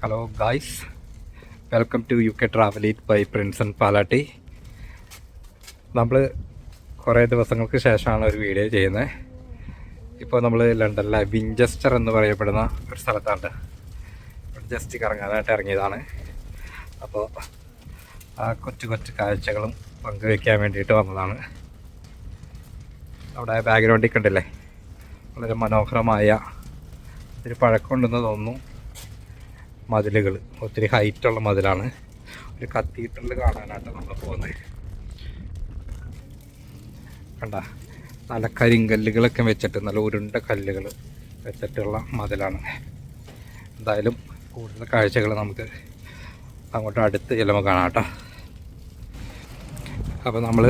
Hello guys, welcome to UK travel eat by Prinson Palatty. നമ്മൾ കുറേ ദിവസങ്ങൾക്ക് ശേഷമാണ് ഒരു വീഡിയോ ചെയ്യുന്നത്. ഇപ്പോൾ നമ്മൾ ലണ്ടനിലെ വിഞ്ചസ്റ്റർ എന്ന് പറയപ്പെടുന്ന ഒരു സ്ഥലത്താണ് ജസ്റ്റ് കറങ്ങാനായിട്ട് ഇറങ്ങിയതാണ്. അപ്പോൾ ആ കൊച്ചു കൊച്ചു കാഴ്ചകളും പങ്കുവയ്ക്കാൻ വേണ്ടിയിട്ട് വന്നതാണ്. അവിടെ ബാക്ക്ഗ്രൗണ്ടിൽ കണ്ടില്ലേ, വളരെ മനോഹരമായ ഒത്തിരി പഴക്കമുണ്ടെന്ന് തോന്നുന്നു. മതിലുകൾ ഒത്തിരി ഹൈറ്റുള്ള മതിലാണ്. ഒരു കത്തീഡ്രൽ കാണാനായിട്ട് നമ്മൾ പോകുന്നത്. കണ്ട, നല്ല കരിങ്കല്ലുകളൊക്കെ വെച്ചിട്ട്, നല്ല ഉരുണ്ട കല്ലുകൾ വെച്ചിട്ടുള്ള മതിലാണ്. എന്തായാലും കൂടുതൽ കാഴ്ചകൾ നമുക്ക് അങ്ങോട്ട് അടുത്ത് ചെല്ലുമ്പോൾ കാണാം കേട്ടോ. അപ്പോൾ നമ്മൾ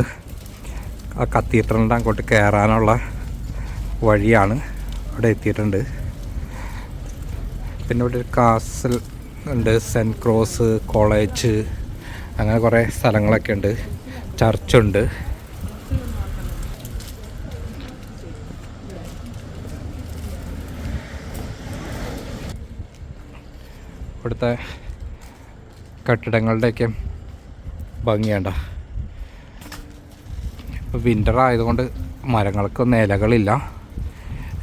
ആ കത്തീഡ്രലിൻ്റെ അങ്ങോട്ട് കയറാനുള്ള വഴിയാണ്. അവിടെ എത്തിയിട്ടുണ്ട്. പിന്നെ ഇവിടെ ഒരു കാസൽ ഉണ്ട്, സെൻറ്റ് ക്രോസ് കോളേജ്, അങ്ങനെ കുറേ സ്ഥലങ്ങളൊക്കെ ഉണ്ട്. ചർച്ചുണ്ട്. ഇവിടുത്തെ കെട്ടിടങ്ങളുടെയൊക്കെ ഭംഗിയുണ്ട. ഇപ്പോൾ വിൻ്റർ ആയതുകൊണ്ട് മരങ്ങൾക്കൊന്നും ഇലകളില്ല,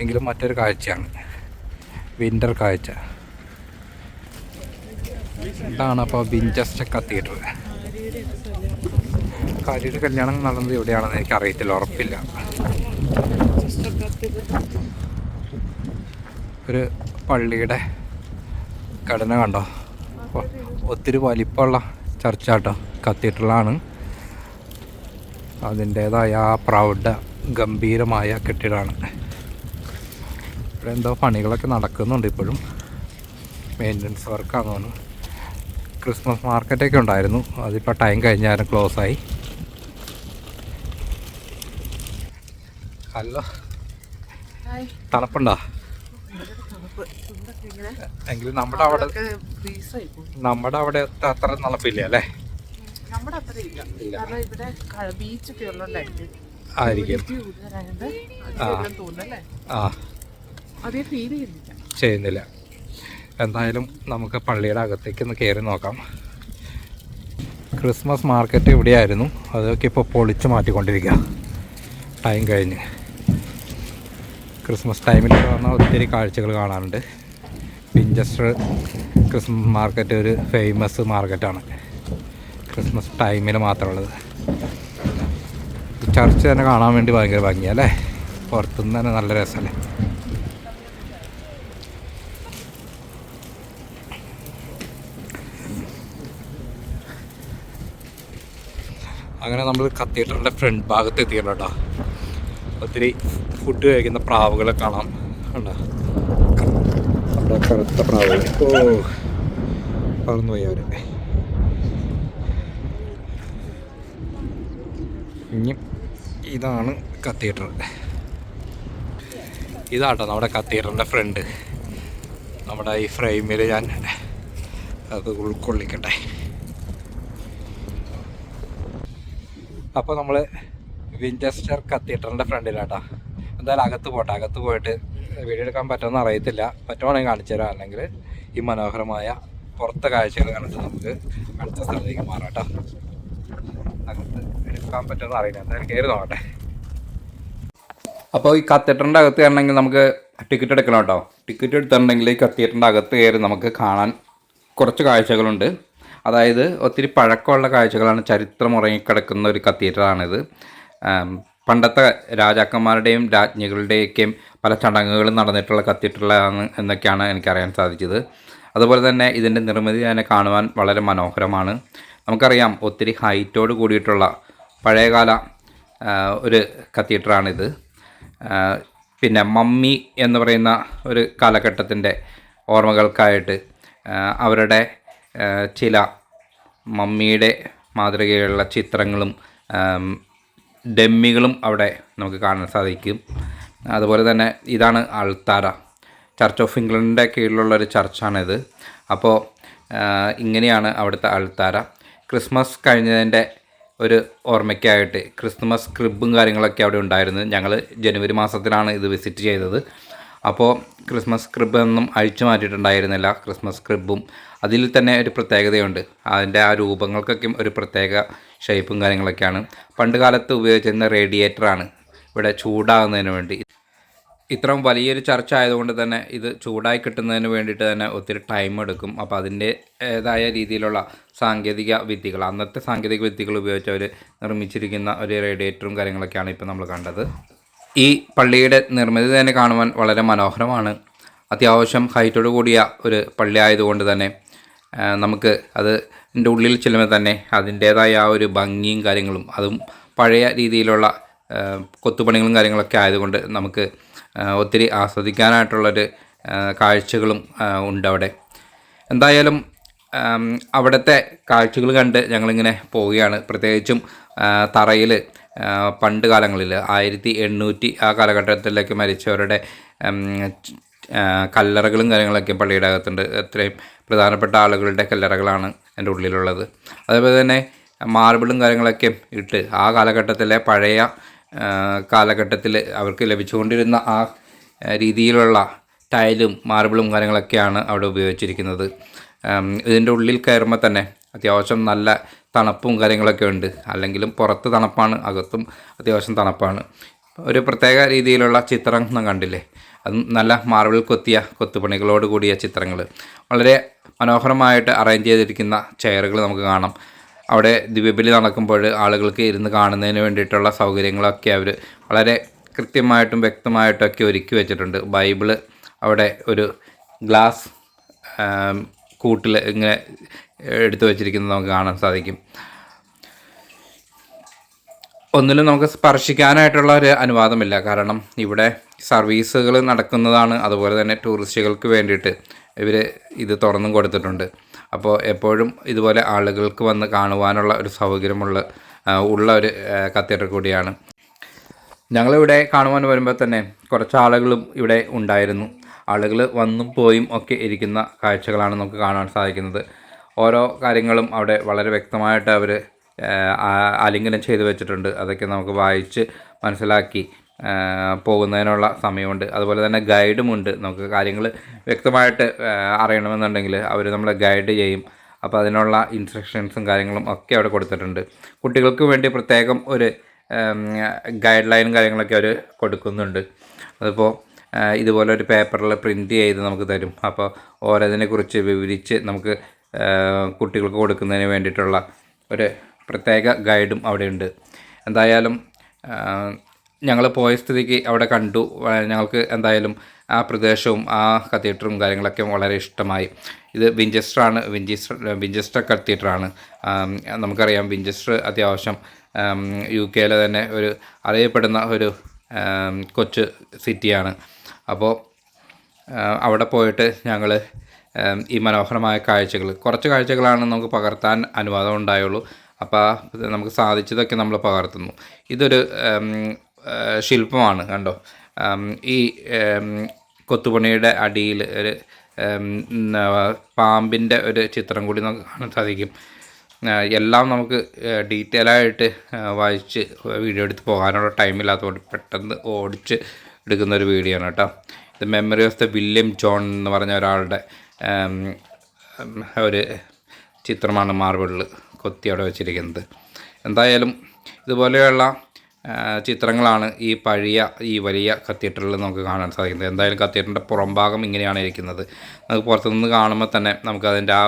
എങ്കിലും മറ്റൊരു കാഴ്ചയാണ് വിൻ്റർ കാഴ്ച. ഇതാണ് അപ്പോൾ വിഞ്ചസ്റ്റർ കത്തീഡ്രൽ. കാര്യയുടെ കല്യാണം നടന്നത് എവിടെയാണെന്ന് എനിക്ക് അറിയത്തില്ല, ഉറപ്പില്ല. ഒരു പള്ളിയുടെ ഘടന കണ്ടോ, ഒത്തിരി വലിപ്പമുള്ള ചർച്ചാട്ടോ, കത്തീഡ്രലാണ്. അതിൻ്റേതായ ആ പ്രൗഢ ഗംഭീരമായ കെട്ടിടമാണ്. ഇവിടെ എന്തോ പണികളൊക്കെ നടക്കുന്നുണ്ട് ഇപ്പോഴും, മെയിൻ്റനൻസ് വർക്കാണെന്ന് തോന്നുന്നു. ക്രിസ്മസ് മാർക്കറ്റൊക്കെ ഉണ്ടായിരുന്നു, അതിപ്പോൾ ടൈം കഴിഞ്ഞാലും ക്ലോസായി. ഹലോ, തണുപ്പുണ്ടോ? എങ്കിലും നമ്മുടെ അവിടെ അത്ര തണുപ്പില്ല അല്ലേ? ആയിരിക്കും. ചെയ്യുന്നില്ല. എന്തായാലും നമുക്ക് പള്ളിയുടെ അകത്തേക്ക് ഒന്ന് കയറി നോക്കാം. ക്രിസ്മസ് മാർക്കറ്റ് ഇവിടെയായിരുന്നു, അതൊക്കെ ഇപ്പോൾ പൊളിച്ച് മാറ്റിക്കൊണ്ടിരിക്കുക ടൈം കഴിഞ്ഞ്. ക്രിസ്മസ് ടൈമിൽ വന്നാൽ ഒത്തിരി കാഴ്ചകൾ കാണാനുണ്ട്. വിഞ്ചസ്റ്റർ ക്രിസ്മസ് മാർക്കറ്റ് ഒരു ഫേമസ് മാർക്കറ്റാണ്, ക്രിസ്മസ് ടൈമിൽ മാത്രമുള്ളത്. ചർച്ച് തന്നെ കാണാൻ വേണ്ടി ഭയങ്കര ഭംഗിയല്ലേ, പുറത്തുനിന്ന് തന്നെ നല്ല രസമല്ലേ. അങ്ങനെ നമ്മൾ കത്തീഡ്രലിൻ്റെ ഫ്രണ്ട് ഭാഗത്ത് എത്തിയിട്ടുണ്ട് കേട്ടോ. ഒത്തിരി ഫുഡ് കഴിക്കുന്ന പ്രാവുകളെ കാണാം. കണ്ടോ, നമ്മുടെ കറുത്ത പ്രാവുകൾ. പറന്നു പോയി അവർ. ഇനി ഇതാണ് കത്തീഡ്രൽ. ഇതാട്ടോ നമ്മുടെ കത്തീഡ്രലിൻ്റെ ഫ്രണ്ട്. നമ്മുടെ ഈ ഫ്രെയിമിൽ ഞാൻ അത് ഉൾക്കൊള്ളിക്കട്ടെ. അപ്പോൾ നമ്മൾ വിഞ്ചസ്റ്റർ കത്തീഡ്രലിൻ്റെ ഫ്രണ്ടിലാട്ടോ. എന്തായാലും അകത്ത് പോയിട്ട് വീഡിയോ എടുക്കാൻ പറ്റുമെന്ന് അറിയത്തില്ല, പറ്റുവാണെങ്കിൽ കാണിച്ചു തരാം. അല്ലെങ്കിൽ ഈ മനോഹരമായ പുറത്തെ കാഴ്ചകൾ കണ്ടിട്ട് നമുക്ക് അടുത്ത സ്ഥലത്തേക്ക് മാറാം കേട്ടോ. അകത്ത് എടുക്കാൻ പറ്റുമെന്ന് അറിയില്ല, എന്തായാലും കയറി നോക്കട്ടെ. അപ്പോൾ ഈ കത്തീഡ്രലിൻ്റെ അകത്ത് കയറണമെങ്കിൽ നമുക്ക് ടിക്കറ്റ് എടുക്കണം കേട്ടോ. ടിക്കറ്റ് എടുത്തിട്ടുണ്ടെങ്കിൽ ഈ കത്തീഡ്രലിൻ്റെ അകത്ത് കയറി നമുക്ക് കാണാൻ കുറച്ച് കാഴ്ചകളുണ്ട്. അതായത് ഒത്തിരി പഴക്കമുള്ള കാഴ്ചകളാണ്. ചരിത്രം ഉറങ്ങിക്കിടക്കുന്ന ഒരു കത്തീഡ്രലാണിത്. പണ്ടത്തെ രാജാക്കന്മാരുടെയും രാജ്ഞികളുടെയൊക്കെയും പല ചടങ്ങുകളും നടന്നിട്ടുള്ള കത്തീഡ്രലാണ് എന്നൊക്കെയാണ് എനിക്കറിയാൻ സാധിച്ചത്. അതുപോലെ തന്നെ ഇതിൻ്റെ നിർമ്മിതി തന്നെ കാണുവാൻ വളരെ മനോഹരമാണ്. നമുക്കറിയാം, ഒത്തിരി ഹൈറ്റോട് കൂടിയിട്ടുള്ള പഴയകാല ഒരു കത്തീഡ്രലാണിത്. പിന്നെ മമ്മി എന്ന് പറയുന്ന ഒരു കാലഘട്ടത്തിൻ്റെ ഓർമ്മകൾക്കായിട്ട് അവരുടെ ചില മമ്മിയുടെ മാതൃകയിലുള്ള ചിത്രങ്ങളും ഡെമ്മികളും അവിടെ നമുക്ക് കാണാൻ സാധിക്കും. അതുപോലെ തന്നെ ഇതാണ് അൾത്താര, ചർച്ച് ഓഫ് ഇംഗ്ലണ്ടിൻ്റെ കീഴിലുള്ളൊരു ചർച്ചാണിത്. അപ്പോൾ ഇങ്ങനെയാണ് അവിടുത്തെ അൾത്താര. ക്രിസ്മസ് കഴിഞ്ഞതിൻ്റെ ഒരു ഓർമ്മയ്ക്കായിട്ട് ക്രിസ്മസ് ക്രിബും കാര്യങ്ങളൊക്കെ അവിടെ ഉണ്ടായിരുന്നു. ഞങ്ങൾ ജനുവരി മാസത്തിലാണ് ഇത് വിസിറ്റ് ചെയ്തത്. അപ്പോൾ ക്രിസ്മസ് ക്രിബ് ഒന്നും അഴിച്ചു മാറ്റിയിട്ടുണ്ടായിരുന്നില്ല. ക്രിസ്മസ് ക്രിബും അതിൽ തന്നെ ഒരു പ്രത്യേകതയുണ്ട്. അതിൻ്റെ ആ രൂപങ്ങൾക്കൊക്കെ ഒരു പ്രത്യേക ഷേപ്പും കാര്യങ്ങളൊക്കെയാണ്. പണ്ട് കാലത്ത് ഉപയോഗിച്ചിരുന്ന റേഡിയേറ്ററാണ് ഇവിടെ ചൂടാകുന്നതിന് വേണ്ടി. ഇത്രയും വലിയൊരു ചർച്ച ആയതുകൊണ്ട് തന്നെ ഇത് ചൂടായി കിട്ടുന്നതിന് വേണ്ടിയിട്ട് തന്നെ ഒത്തിരി ടൈം എടുക്കും. അപ്പോൾ അതിൻ്റേതായ രീതിയിലുള്ള സാങ്കേതിക വിദ്യകൾ, അന്നത്തെ സാങ്കേതിക വിദ്യകൾ ഉപയോഗിച്ച് അവർ നിർമ്മിച്ചിരിക്കുന്ന ഒരു റേഡിയേറ്ററും കാര്യങ്ങളൊക്കെയാണ് ഇപ്പോൾ നമ്മൾ കണ്ടത്. ഈ പള്ളിയുടെ നിർമ്മിതി തന്നെ കാണുവാൻ വളരെ മനോഹരമാണ്. അത്യാവശ്യം ഹൈറ്റോട് കൂടിയ ഒരു പള്ളി ആയതുകൊണ്ട് തന്നെ നമുക്ക് അതിൻ്റെ ഉള്ളിൽ ചെല്ലുമ്പോൾ തന്നെ അതിൻ്റേതായ ആ ഒരു ഭംഗിയും കാര്യങ്ങളും, അതും പഴയ രീതിയിലുള്ള കൊത്തുപണികളും കാര്യങ്ങളൊക്കെ ആയതുകൊണ്ട് നമുക്ക് ഒത്തിരി ആസ്വദിക്കാനായിട്ടുള്ളൊരു കാഴ്ചകളും ഉണ്ട് അവിടെ. എന്തായാലും അവിടുത്തെ കാഴ്ചകൾ കണ്ട് ഞങ്ങളിങ്ങനെ പോവുകയാണ്. പ്രത്യേകിച്ചും തറയിൽ പണ്ട് കാലങ്ങളിൽ 1800 ആ കാലഘട്ടത്തിലേക്ക് മരിച്ചവരുടെ കല്ലറകളും കാര്യങ്ങളൊക്കെ പള്ളിയുടെ അകത്തുണ്ട്. അത്രയും പ്രധാനപ്പെട്ട ആളുകളുടെ കല്ലറകളാണ് എൻ്റെ ഉള്ളിലുള്ളത്. അതേപോലെ തന്നെ മാർബിളും കാര്യങ്ങളൊക്കെ ഇട്ട് ആ കാലഘട്ടത്തിലെ പഴയ കാലഘട്ടത്തിൽ അവർക്ക് ലഭിച്ചുകൊണ്ടിരുന്ന ആ രീതിയിലുള്ള ടൈലും മാർബിളും കാര്യങ്ങളൊക്കെയാണ് അവിടെ ഉപയോഗിച്ചിരിക്കുന്നത്. ഇതിൻ്റെ ഉള്ളിൽ കയറുമ്പോൾ തന്നെ അത്യാവശ്യം നല്ല തണുപ്പും കാര്യങ്ങളൊക്കെ ഉണ്ട്. അല്ലെങ്കിലും പുറത്ത് തണുപ്പാണ്, അകത്തും അത്യാവശ്യം തണുപ്പാണ്. ഒരു പ്രത്യേക രീതിയിലുള്ള ചിത്രം കണ്ടില്ലേ, അതും നല്ല മാർബിൾ കൊത്തിയ കൊത്തുപണികളോട് കൂടിയ ചിത്രങ്ങൾ. വളരെ മനോഹരമായിട്ട് അറേഞ്ച് ചെയ്തിരിക്കുന്ന ചെയറുകൾ നമുക്ക് കാണാം. അവിടെ ദിവ്യബലി നടക്കുമ്പോൾ ആളുകൾക്ക് ഇരുന്ന് കാണുന്നതിന് വേണ്ടിയിട്ടുള്ള സൗകര്യങ്ങളൊക്കെ അവർ വളരെ കൃത്യമായിട്ടും വ്യക്തമായിട്ടൊക്കെ ഒരുക്കി വെച്ചിട്ടുണ്ട്. ബൈബിള് അവിടെ ഒരു ഗ്ലാസ് കൂട്ടിൽ ഇങ്ങനെ എടുത്തു വച്ചിരിക്കുന്നത് നമുക്ക് കാണാൻ സാധിക്കും. ഒന്നിലും നമുക്ക് സ്പർശിക്കാനായിട്ടുള്ള ഒരു അനുവാദമില്ല. കാരണം ഇവിടെ സർവീസുകൾ നടക്കുന്നതാണ്. അതുപോലെ തന്നെ ടൂറിസ്റ്റുകൾക്ക് വേണ്ടിയിട്ട് ഇവർ ഇത് തുറന്നും കൊടുത്തിട്ടുണ്ട്. അപ്പോൾ എപ്പോഴും ഇതുപോലെ ആളുകൾക്ക് വന്ന് കാണുവാനുള്ള ഒരു സൗകര്യമുള്ള ഒരു കത്തീഡ്രൽ കൂടിയാണ്. ഞങ്ങളിവിടെ കാണുവാൻ വരുമ്പോൾ തന്നെ കുറച്ച് ആളുകളും ഇവിടെ ഉണ്ടായിരുന്നു. ആളുകൾ വന്നും പോയും ഒക്കെ ഇരിക്കുന്ന കാഴ്ചകളാണ് നമുക്ക് കാണാൻ സാധിക്കുന്നത്. ഓരോ കാര്യങ്ങളും അവിടെ വളരെ വ്യക്തമായിട്ട് അവർ ആലിംഗനം ചെയ്തു വെച്ചിട്ടുണ്ട്. അതൊക്കെ നമുക്ക് വായിച്ച് മനസ്സിലാക്കി പോകുന്നതിനുള്ള സമയമുണ്ട്. അതുപോലെ തന്നെ ഗൈഡുമുണ്ട്. നമുക്ക് കാര്യങ്ങൾ വ്യക്തമായിട്ട് അറിയണമെന്നുണ്ടെങ്കിൽ അവർ നമ്മളെ ഗൈഡ് ചെയ്യും. അപ്പോൾ അതിനുള്ള ഇൻസ്ട്രക്ഷൻസും കാര്യങ്ങളും ഒക്കെ അവിടെ കൊടുത്തിട്ടുണ്ട്. കുട്ടികൾക്ക് വേണ്ടി പ്രത്യേകം ഒരു ഗൈഡ് ലൈനും കാര്യങ്ങളൊക്കെ അവർ കൊടുക്കുന്നുണ്ട്. അതിപ്പോൾ ഇതുപോലെ ഒരു പേപ്പറിൽ പ്രിൻ്റ് ചെയ്ത് നമുക്ക് തരും. അപ്പോൾ ഓരോതിനെക്കുറിച്ച് വിവരിച്ച് നമുക്ക് കുട്ടികൾക്ക് കൊടുക്കുന്നതിന് വേണ്ടിയിട്ടുള്ള ഒരു പ്രത്യേക ഗൈഡും അവിടെയുണ്ട്. എന്തായാലും ഞങ്ങൾ പോയ സ്ഥിതിക്ക് അവിടെ കണ്ടു. ഞങ്ങൾക്ക് എന്തായാലും ആ പ്രദേശവും ആ കത്തീഡ്രലും കാര്യങ്ങളൊക്കെ വളരെ ഇഷ്ടമായി. ഇത് വിഞ്ചസ്റ്റർ കത്തീഡ്രലാണ്. നമുക്കറിയാം വിഞ്ചസ്റ്റർ അത്യാവശ്യം UK തന്നെ ഒരു അറിയപ്പെടുന്ന ഒരു കൊച്ചു സിറ്റിയാണ്. അപ്പോൾ അവിടെ പോയിട്ട് ഞങ്ങൾ ഈ മനോഹരമായ കുറച്ച് കാഴ്ചകളാണ് നമുക്ക് പകർത്താൻ അനുവാദം ഉണ്ടായുള്ളൂ. അപ്പോൾ നമുക്ക് സാധിച്ചതൊക്കെ നമ്മൾ പകർത്തുന്നു. ഇതൊരു ശില്പമാണ് കണ്ടോ. ഈ കൊത്തുപണിയുടെ അടിയിൽ ഒരു പാമ്പിൻ്റെ ഒരു ചിത്രം കൂടി നമുക്ക് കാണാൻ സാധിക്കും. എല്ലാം നമുക്ക് ഡീറ്റെയിലായിട്ട് വായിച്ച് വീഡിയോ എടുത്ത് പോകാനുള്ള ടൈമില്ലാത്തതുകൊണ്ട് പെട്ടെന്ന് ഓടിച്ച് എടുക്കുന്നൊരു വീഡിയോ ആണ് കേട്ടോ. ഇത് memory of the William John എന്ന് പറഞ്ഞ ഒരാളുടെ ഒരു ചിത്രമാണ് മാർബിളിൽ കൊത്തി അവിടെ വെച്ചിരിക്കുന്നത്. എന്തായാലും ഇതുപോലെയുള്ള ചിത്രങ്ങളാണ് ഈ വലിയ കത്തീഡ്രലിൽ നമുക്ക് കാണാൻ സാധിക്കുന്നത്. എന്തായാലും കത്തീഡ്രലിൻ്റെ പുറംഭാഗം ഇങ്ങനെയാണ് ഇരിക്കുന്നത്. നമുക്ക് പുറത്തുനിന്ന് കാണുമ്പോൾ തന്നെ നമുക്കതിൻ്റെ ആ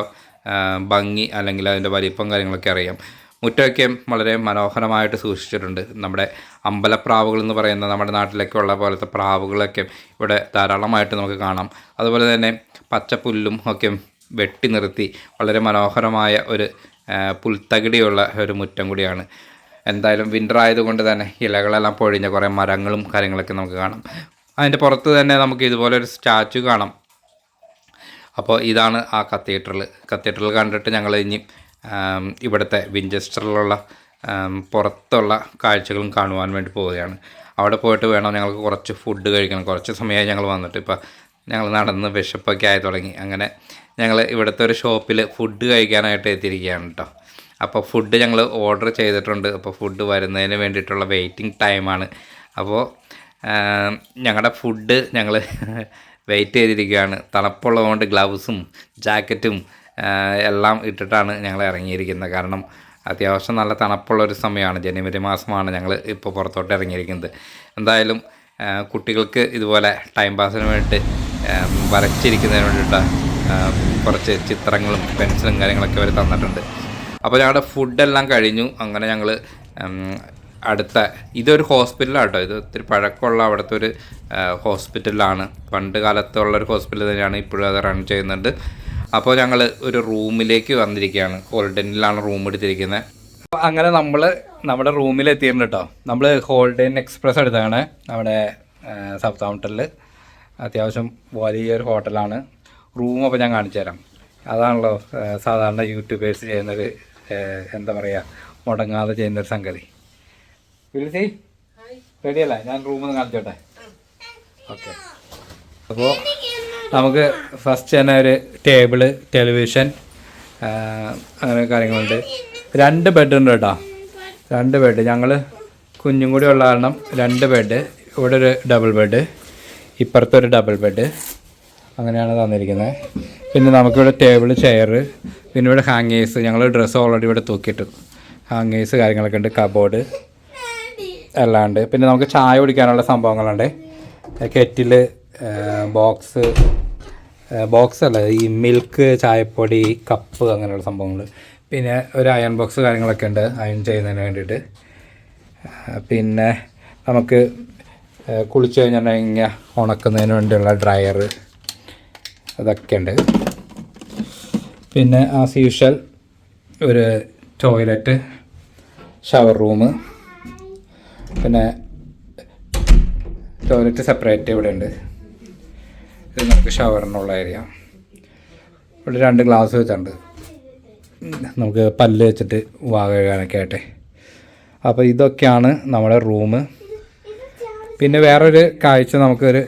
ഭംഗി അല്ലെങ്കിൽ അതിൻ്റെ വലിപ്പം കാര്യങ്ങളൊക്കെ അറിയാം. മുറ്റമൊക്കെ വളരെ മനോഹരമായിട്ട് സൂക്ഷിച്ചിട്ടുണ്ട്. നമ്മുടെ അമ്പലപ്രാവുകൾ എന്ന് പറയുന്ന നമ്മുടെ നാട്ടിലൊക്കെ ഉള്ള പോലത്തെ പ്രാവുകളൊക്കെ ഇവിടെ ധാരാളമായിട്ട് നമുക്ക് കാണാം. അതുപോലെ തന്നെ പച്ചപ്പുല്ലും ഒക്കെ വെട്ടി നിർത്തി വളരെ മനോഹരമായ ഒരു പുൽത്തകിടിയുള്ള ഒരു മുറ്റം കൂടിയാണ്. എന്തായാലും വിൻ്റർ ആയതുകൊണ്ട് തന്നെ ഇലകളെല്ലാം പൊഴിഞ്ഞ കുറേ മരങ്ങളും കാര്യങ്ങളൊക്കെ നമുക്ക് കാണാം. അതിൻ്റെ പുറത്ത് തന്നെ നമുക്ക് ഇതുപോലെ ഒരു സ്റ്റാച്ചു കാണാം. അപ്പോൾ ഇതാണ് ആ കത്തീഡ്രൽ കണ്ടിട്ട് ഞങ്ങൾ ഇനി ഇവിടുത്തെ വിഞ്ചസ്റ്ററിലുള്ള പുറത്തുള്ള കാഴ്ചകളും കാണുവാൻ വേണ്ടി പോവുകയാണ്. അവിടെ പോയിട്ട് വേണം ഞങ്ങൾക്ക് കുറച്ച് ഫുഡ് കഴിക്കണം. കുറച്ച് സമയമായി ഞങ്ങൾ വന്നിട്ട്. ഇപ്പോൾ ഞങ്ങൾ നടന്ന് വിശപ്പൊക്കെ ആയി തുടങ്ങി. അങ്ങനെ ഞങ്ങൾ ഇവിടുത്തെ ഒരു ഷോപ്പിൽ ഫുഡ് കഴിക്കാനായിട്ട് എത്തിയിരിക്കുകയാണ് കേട്ടോ. അപ്പോൾ ഫുഡ് ഞങ്ങൾ ഓർഡർ ചെയ്തിട്ടുണ്ട്. അപ്പോൾ ഫുഡ് വരുന്നതിന് വേണ്ടിയിട്ടുള്ള വെയിറ്റിംഗ് ടൈമാണ്. അപ്പോൾ ഞങ്ങളുടെ ഫുഡ് ഞങ്ങൾ വെയിറ്റ് ചെയ്തിരിക്കുകയാണ്. തണുപ്പുള്ളതുകൊണ്ട് ഗ്ലൗസും ജാക്കറ്റും എല്ലാം ഇട്ടിട്ടാണ് ഞങ്ങൾ ഇറങ്ങിയിരിക്കുന്നത്. കാരണം അത്യാവശ്യം നല്ല തണുപ്പുള്ളൊരു സമയമാണ്, ജനുവരി മാസമാണ് ഞങ്ങൾ ഇപ്പോൾ പുറത്തോട്ട് ഇറങ്ങിയിരിക്കുന്നത്. എന്തായാലും കുട്ടികൾക്ക് ഇതുപോലെ ടൈം പാസിന് വേണ്ടിയിട്ട് വരച്ചിരിക്കുന്നതിന് വേണ്ടിയിട്ട് കുറച്ച് ചിത്രങ്ങളും പെൻസിലും കാര്യങ്ങളൊക്കെ അവർ തന്നിട്ടുണ്ട്. അപ്പോൾ ഞങ്ങളുടെ ഫുഡെല്ലാം കഴിഞ്ഞു. അങ്ങനെ ഞങ്ങൾ അടുത്ത ഇതൊരു ഹോസ്പിറ്റലാണ് കേട്ടോ. ഇത് ഒത്തിരി പഴക്കമുള്ള അവിടുത്തെ ഒരു ഹോസ്പിറ്റലാണ്. പണ്ട് കാലത്തുള്ളൊരു ഹോസ്പിറ്റൽ തന്നെയാണ്, ഇപ്പോഴും അത് റൺ ചെയ്യുന്നുണ്ട്. അപ്പോൾ ഞങ്ങൾ ഒരു റൂമിലേക്ക് വന്നിരിക്കുകയാണ്. ഹോൾഡനിലാണ് റൂം എടുത്തിരിക്കുന്നത്. അങ്ങനെ നമ്മുടെ റൂമിലെത്തിയിട്ടുണ്ട് കേട്ടോ. നമ്മൾ ഹോൾഡൻ എക്സ്പ്രസ് എടുത്താണ് നമ്മുടെ സൗത്ത് ഹൗംപ്ടണിൽ. അത്യാവശ്യം വലിയൊരു ഹോട്ടലാണ്. റൂം അപ്പോൾ ഞാൻ കാണിച്ചു തരാം. അതാണല്ലോ സാധാരണ യൂട്യൂബേഴ്സ് ചെയ്യുന്നൊരു എന്താ പറയുക, മുടങ്ങാതെ ചെയ്യുന്നൊരു സംഗതി. വിളിച്ചേ റെഡിയല്ലേ? ഞാൻ റൂമിൽ നിന്ന് കാണിച്ചോട്ടെ. ഓക്കെ. അപ്പോൾ നമുക്ക് ഫസ്റ്റ് തന്നെ ഒരു ടേബിള്, ടെലിവിഷൻ, അങ്ങനെ കാര്യങ്ങളുണ്ട്. 2 ബെഡുണ്ട് കേട്ടോ. 2 ബെഡ്. ഞങ്ങൾ കുഞ്ഞും കൂടി ഉള്ള കാരണം 2 ബെഡ്. ഇവിടെ ഒരു ഡബിൾ ബെഡ്, ഇപ്പുറത്തൊരു ഡബിൾ ബെഡ്, അങ്ങനെയാണ് തന്നിരിക്കുന്നത്. പിന്നെ നമുക്കിവിടെ ടേബിൾ, ചെയർ, പിന്നെ ഇവിടെ ഹാങ്ങേഴ്സ്. ഞങ്ങൾ ഡ്രസ്സ് ഓൾറെഡി ഇവിടെ തൂക്കിയിട്ടു. ഹാങ്ങേഴ്സ് കാര്യങ്ങളൊക്കെ ഉണ്ട്. കബോർഡ് എല്ലാം ഉണ്ട്. പിന്നെ നമുക്ക് ചായ കുടിക്കാനുള്ള സംഭവങ്ങളുണ്ട്. കെറ്റില്, ബോക്സ് അല്ല, ഈ മിൽക്ക്, ചായപ്പൊടി, കപ്പ്, അങ്ങനെയുള്ള സംഭവങ്ങൾ. പിന്നെ ഒരു അയൺ ബോക്സ് കാര്യങ്ങളൊക്കെ ഉണ്ട് അയൺ ചെയ്യുന്നതിന് വേണ്ടിയിട്ട്. പിന്നെ നമുക്ക് കുളിച്ച് കഴിഞ്ഞിട്ടുണ്ടെങ്കിൽ ഉണക്കുന്നതിന് വേണ്ടിയുള്ള ഡ്രയർ, അതൊക്കെ ഉണ്ട്. പിന്നെ ആസ് യൂഷ്വൽ ഒരു ടോയ്ലറ്റ്, ഷവർ റൂം. പിന്നെ ടോയ്ലറ്റ് സെപ്പറേറ്റ് ഇവിടെ ഉണ്ട്. ഇത് നമുക്ക് ഷവറിനുള്ള ഏരിയ. ഇവിടെ 2 ഗ്ലാസ് വെച്ചിട്ടുണ്ട്, നമുക്ക് പല്ല് വെച്ചിട്ട് വാ കഴുകാനൊക്കെ ആയിട്ട്. അപ്പോൾ ഇതൊക്കെയാണ് നമ്മുടെ റൂം. പിന്നെ വേറൊരു കാഴ്ച, നമുക്കൊരു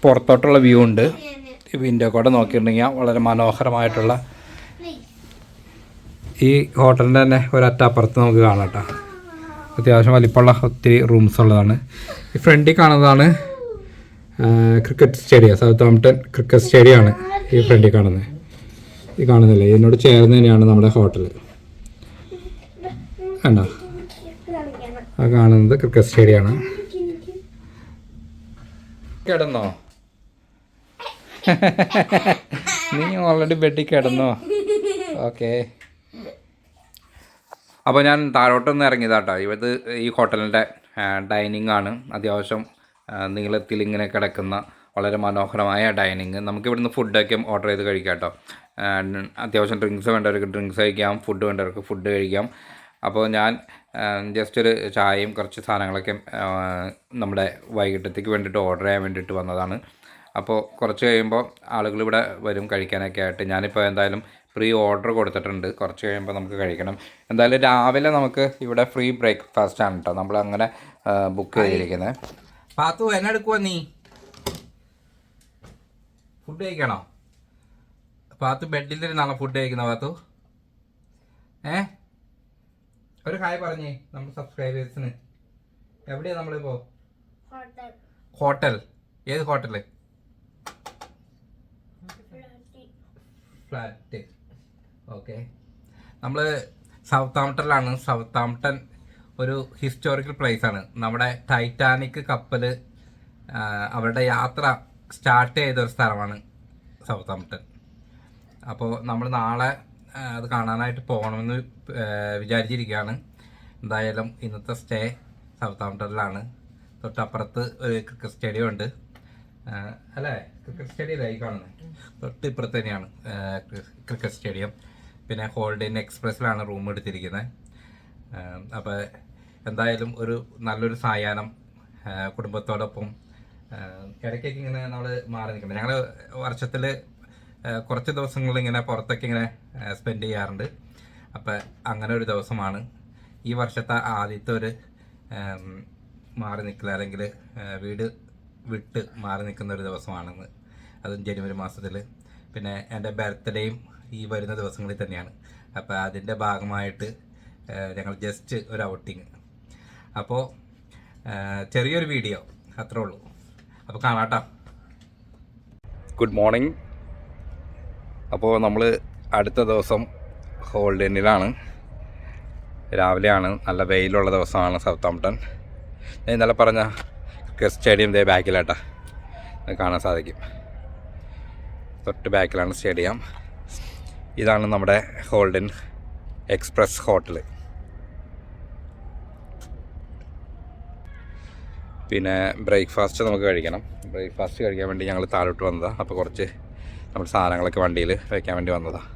പുറത്തോട്ടുള്ള വ്യൂ ഉണ്ട്. വിൻഡോ കൂടെ നോക്കിയിട്ടുണ്ടെങ്കിൽ വളരെ മനോഹരമായിട്ടുള്ള ഈ ഹോട്ടലിൻ്റെ തന്നെ ഒരറ്റപ്പുറത്ത് നമുക്ക് കാണാം കേട്ടോ. അത്യാവശ്യം വലിപ്പമുള്ള ഒത്തിരി റൂംസ് ഉള്ളതാണ്. ഈ ഫ്രണ്ടിൽ കാണുന്നതാണ് ക്രിക്കറ്റ് സ്റ്റേഡിയം, സൗത്ത് ഹോംപ്ടൺ ക്രിക്കറ്റ് സ്റ്റേഡിയമാണ് ഈ ഫ്രണ്ടിൽ കാണുന്നത്. ഈ കാണുന്നില്ലേ, ഇതിനോട് ചേർന്ന് തന്നെയാണ് നമ്മുടെ ഹോട്ടൽ. കണ്ടോ, ആ കാണുന്നത് ക്രിക്കറ്റ് സ്റ്റേഡിയമാണ്. കിടന്നോ? നീ ഓൾറെഡി ബെഡിൽ കിടന്നോ? ഓക്കെ. അപ്പോൾ ഞാൻ താഴോട്ടൊന്ന് ഇറങ്ങിയതാട്ടോ. ഇത് ഈ ഹോട്ടലിൻ്റെ ഡൈനിങ് ആണ്. അത്യാവശ്യം നീളത്തിൽ ഇങ്ങനെ കിടക്കുന്ന വളരെ മനോഹരമായ ഡൈനിങ്. നമുക്ക് ഇവിടുന്ന് ഫുഡൊക്കെ ഓർഡർ ചെയ്ത് കഴിക്കാം കേട്ടോ. അത്യാവശ്യം ഡ്രിങ്ക്സ് വേണ്ടവർക്ക് ഡ്രിങ്ക്സ് കഴിക്കാം, ഫുഡ് വേണ്ടവർക്ക് ഫുഡ് കഴിക്കാം. അപ്പോൾ ഞാൻ ജസ്റ്റ് ഒരു ചായയും കുറച്ച് സാധനങ്ങളൊക്കെ നമ്മുടെ വൈകിട്ടത്തേക്ക് വേണ്ടിയിട്ട് ഓർഡർ ചെയ്യാൻ വേണ്ടിയിട്ട് വന്നതാണ്. അപ്പോൾ കുറച്ച് കഴിയുമ്പോൾ ആളുകൾ ഇവിടെ വരും കഴിക്കാനൊക്കെ ആയിട്ട്. ഞാനിപ്പോൾ എന്തായാലും ഫ്രീ ഓർഡർ കൊടുത്തിട്ടുണ്ട്. കുറച്ച് കഴിയുമ്പോൾ നമുക്ക് കഴിക്കണം. എന്തായാലും രാവിലെ നമുക്ക് ഇവിടെ ഫ്രീ ബ്രേക്ക്ഫാസ്റ്റ് ആണ് കേട്ടോ നമ്മൾ അങ്ങനെ ബുക്ക് ചെയ്തിരിക്കുന്നത്. പാത്തു എന്നെ എടുക്കുവാ? നീ ഫുഡ് കഴിക്കണോ? പാത്തു ബെഡിലിരുന്നാണോ ഫുഡ് കഴിക്കുന്ന? പാത്തു ഒരു ഹായ് പറഞ്ഞേ നമ്മുടെ സബ്സ്ക്രൈബേഴ്സിന്. എവിടെയാ നമ്മളിപ്പോ? ഹോട്ടൽ. ഏത് ഹോട്ടല്? ഫ്ലാറ്റ്. ഓക്കെ. നമ്മൾ സൗത്ത് ഹോംപ്ടണിലാണ്. സൗത്ത് ഹോംപ്ടൺ ഒരു ഹിസ്റ്റോറിക്കൽ പ്ലേസ് ആണ്. നമ്മുടെ ടൈറ്റാനിക് കപ്പൽ അവരുടെ യാത്ര സ്റ്റാർട്ട് ചെയ്തൊരു സ്ഥലമാണ് സൗത്ത് ഹോംപ്ടൺ. അപ്പോൾ നമ്മൾ നാളെ അത് കാണാനായിട്ട് പോകണമെന്ന് വിചാരിച്ചിരിക്കുകയാണ്. എന്തായാലും ഇന്നത്തെ സ്റ്റേ സൗത്ത് ഹോംപ്ടണിലാണ്. തൊട്ടപ്പുറത്ത് ഒരു ക്രിക്കറ്റ് സ്റ്റേഡിയം ഉണ്ട് അല്ലേ? ക്രിക്കറ്റ് സ്റ്റേഡിയം ആയി കാണുന്നത്. തൊട്ട് ഇപ്പുറത്ത് തന്നെയാണ് ക്രിക്കറ്റ് സ്റ്റേഡിയം. പിന്നെ ഹോൾഡൻ എക്സ്പ്രസ്സിലാണ് റൂം എടുത്തിരിക്കുന്നത്. അപ്പോൾ എന്തായാലും ഒരു നല്ലൊരു സായാഹ്നം കുടുംബത്തോടൊപ്പം ഇടയ്ക്കൊക്കെ ഇങ്ങനെ നമ്മൾ മാറി നിൽക്കുന്നത്. ഞങ്ങൾ വർഷത്തിൽ കുറച്ച് ദിവസങ്ങളിൽ ഇങ്ങനെ പുറത്തൊക്കെ ഇങ്ങനെ സ്പെൻഡ് ചെയ്യാറുണ്ട്. അപ്പം അങ്ങനെ ഒരു ദിവസമാണ് ഈ വർഷത്തെ ആദ്യത്തെ ഒരു മാറി നിൽക്കൽ, അല്ലെങ്കിൽ വീട് വിട്ട് മാറി നിൽക്കുന്ന ഒരു ദിവസമാണെന്ന്. അതും ജനുവരി മാസത്തിൽ. പിന്നെ എൻ്റെ ബർത്ത്ഡേയും ഈ വരുന്ന ദിവസങ്ങളിൽ തന്നെയാണ്. അപ്പോൾ അതിൻ്റെ ഭാഗമായിട്ട് ഞങ്ങൾ ജസ്റ്റ് ഒരു ഔട്ടിങ്. അപ്പോൾ ചെറിയൊരു വീഡിയോ, അത്രേ ഉള്ളൂ. അപ്പോൾ കാണാട്ടോ. Good morning. അപ്പോൾ നമ്മൾ അടുത്ത ദിവസം ഹോൾഡനിലാണ്. രാവിലെയാണ്, നല്ല വെയിലുള്ള ദിവസമാണ് സൗത്താംപ്ടൺ. ഞാൻ ഇന്നലെ പറഞ്ഞ ക്രിക്കറ്റ് സ്റ്റേഡിയം ഇതേ ബാക്കിലാട്ടാ കാണാൻ സാധിക്കും. തൊട്ട് ബാക്കിലാണ് സ്റ്റേഡിയം. ഇതാണ് നമ്മുടെ ഹോൾഡൻ എക്സ്പ്രസ് ഹോട്ടൽ. പിന്നെ ബ്രേക്ക്ഫാസ്റ്റ് നമുക്ക് കഴിക്കണം. ബ്രേക്ക്ഫാസ്റ്റ് കഴിക്കാൻ വേണ്ടി ഞങ്ങൾ താഴോട്ട് വന്നതാണ്. അപ്പോൾ കുറച്ച് നമ്മുടെ സാധനങ്ങളൊക്കെ വണ്ടിയിൽ വയ്ക്കാൻ വേണ്ടി വന്നതാണ്.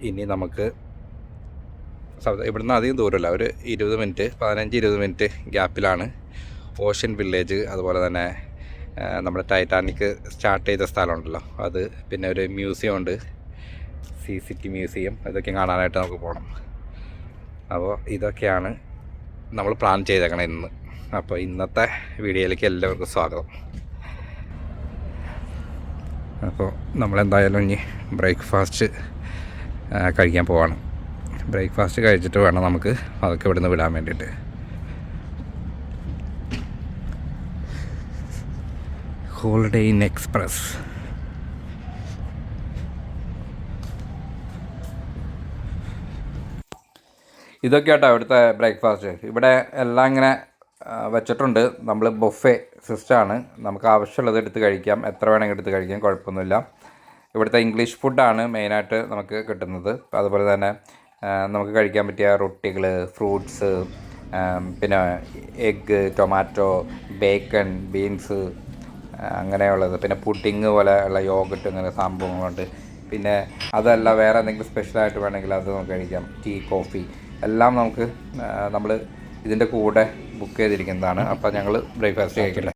ഇനി നമുക്ക് ഇവിടുന്ന് അധികം ദൂരമില്ല, ഒരു 15-20 മിനിറ്റ് ഗ്യാപ്പിലാണ് ഓഷ്യൻ വില്ലേജ്, അതുപോലെ തന്നെ നമ്മുടെ ടൈറ്റാനിക് സ്റ്റാർട്ട് ചെയ്ത സ്ഥലമുണ്ടല്ലോ അത്, പിന്നെ ഒരു മ്യൂസിയം ഉണ്ട്, സീ സിറ്റി മ്യൂസിയം. ഇതൊക്കെ കാണാനായിട്ട് നമുക്ക് പോകണം. അപ്പോൾ ഇതൊക്കെയാണ് നമ്മൾ പ്ലാൻ ചെയ്തേക്കണം ഇന്ന്. അപ്പോൾ ഇന്നത്തെ വീഡിയോയിലേക്ക് എല്ലാവർക്കും സ്വാഗതം. അപ്പോൾ നമ്മളെന്തായാലും ഇനി ബ്രേക്ക്ഫാസ്റ്റ് കഴിക്കാൻ പോവാണ്. ബ്രേക്ക്ഫാസ്റ്റ് കഴിച്ചിട്ട് വേണം നമുക്ക് അതൊക്കെ ഇവിടുന്ന് വിടാൻ വേണ്ടിയിട്ട്. Holiday Inn express. ഇതൊക്കെ ആട്ടോ ഇവിടുത്തെ ബ്രേക്ക്ഫാസ്റ്റ്. ഇവിടെ എല്ലാം ഇങ്ങനെ വെച്ചിട്ടുണ്ട്. നമ്മൾ ബൊഫെ സിസ്റ്റമാണ്. നമുക്ക് ആവശ്യമുള്ളത് എടുത്ത് കഴിക്കാം, എത്ര വേണമെങ്കിൽ എടുത്ത് കഴിക്കാം, കുഴപ്പമൊന്നുമില്ല. ഇവിടുത്തെ ഇംഗ്ലീഷ് ഫുഡാണ് മെയിനായിട്ട് നമുക്ക് കിട്ടുന്നത്. അതുപോലെ തന്നെ നമുക്ക് കഴിക്കാൻ പറ്റിയ റൊട്ടികൾ, ഫ്രൂട്ട്സ്, പിന്നെ എഗ്ഗ്, ടൊമാറ്റോ, ബേക്കൺ, ബീൻസ്, അങ്ങനെയുള്ളത്. പിന്നെ പുഡിങ് പോലെ ഉള്ള യോഗട്ട്, അങ്ങനെ സംഭവങ്ങളുണ്ട്. പിന്നെ അതല്ല വേറെ എന്തെങ്കിലും സ്പെഷ്യലായിട്ട് വേണമെങ്കിൽ അത് നമുക്ക് കഴിക്കാം. ടീ, കോഫി എല്ലാം നമുക്ക് നമ്മൾ ഇതിൻ്റെ കൂടെ ബുക്ക് ചെയ്തിരിക്കുന്നതാണ്. അപ്പോൾ ഞങ്ങൾ ബ്രേക്ക്ഫാസ്റ്റ് കഴിക്കില്ല.